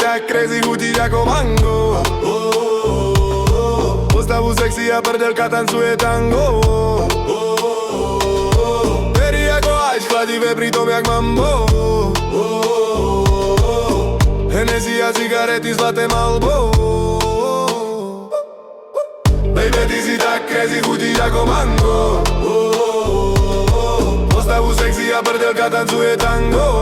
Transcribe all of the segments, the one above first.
tak crazy, chutíš ako mango. Postavu sexy a prdelka tancuje tango. Pery ako ice, chladivé pritom jak mambo. Hennessy a cigarety, zlaté Malbo. Baby, ty si tak crazy, chutíš ako mango. Postavu sexy a prdelka tancuje tango.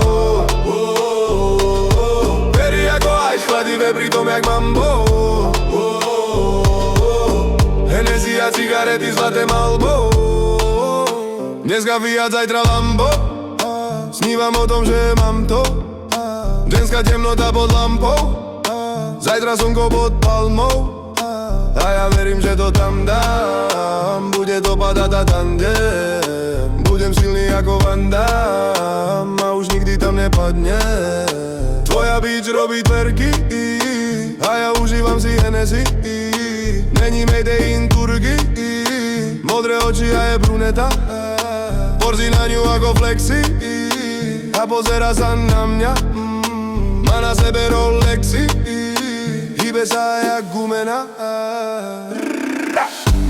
Pery ako ice, chladivé pritom jak mambo. Hennessy a cigarety, zlaté Malbo. Dneska Fiat, zajtra Lambo. Snívam o tom, že mám to. Dneska temnota pod lampou. Zajtra slnko pod palmou. A ja verím, že to tam dám. Bude to padať a tandem. Budem silný ako Van Damme. A už nikdy tam nepadne. Tvoja bitch robí twerky a ja užívam si Hennessy. Není Mayday in Turky. Modré oči a je bruneta. Porzí na ňu ako flexi. A pozera sa na mňa. Má na sebe Rolexy. Hýbe sa jak gumena.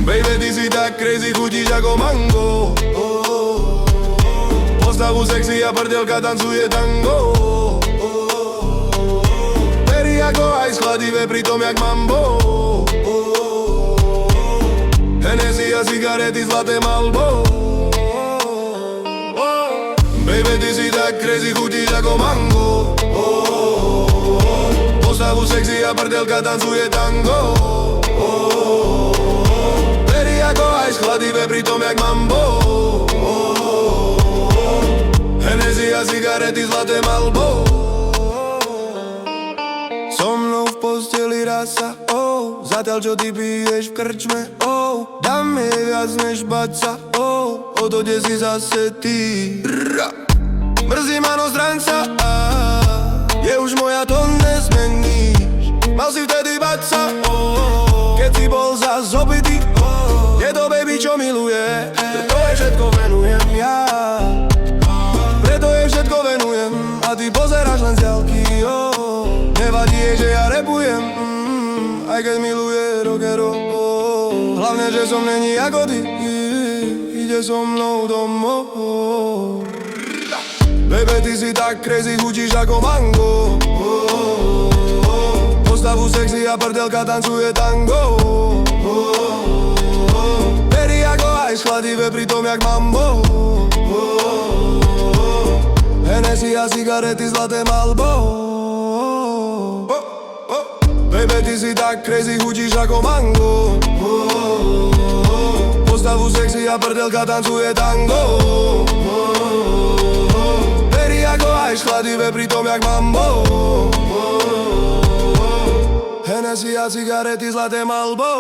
Baby, ty si tak crazy, chutíš ako mango. Postavu sexy a prdelka tancuje tango. Pery ako ice, chladivé pritom jak mambo. Hennessy a cigarety, zlaté Malbo. Baby, ty si tak crazy, chutíš ako mango. Postavu sexy a prdelka tancuje tango. Pery ako ice, chladivé pritom jak mambo. Hennessy a cigarety, zlaté Malbo. So mnou v posteli rasa, oh. Zatiaľ čo ty piješ v krčme, oh. Dám mi viac než baca, oh. O to, kde si zase ty. Mrzí ma noc ranca, je už moja, to nezmeníš. Mal si vtedy baca, oh. Keď si bol zas opitý, oh. Je to baby, čo miluje. Preto je všetko venujem ja. Preto je všetko venujem. A ty pozeráš len z ďalky, oh. Nevadí jej, že ja rapujem, aj keď miluje rockero, oh. Hlavne, že som není ako ty. Ide so mnou domov. Baby, ty si tak crazy, chutíš ako mango. Postavu sexy a prdelka tancuje tango. Pery ako ice, chladivé pritom jak mambo. Hennessy a cigarety, zlaté Malbo. Baby, ty si tak crazy, chutíš ako mango. Postavu sexy a prdelka tancuje tango. Pery ako ice, chladivé pritom jak mambo. Hennessy a cigarety, zlaté Malbo.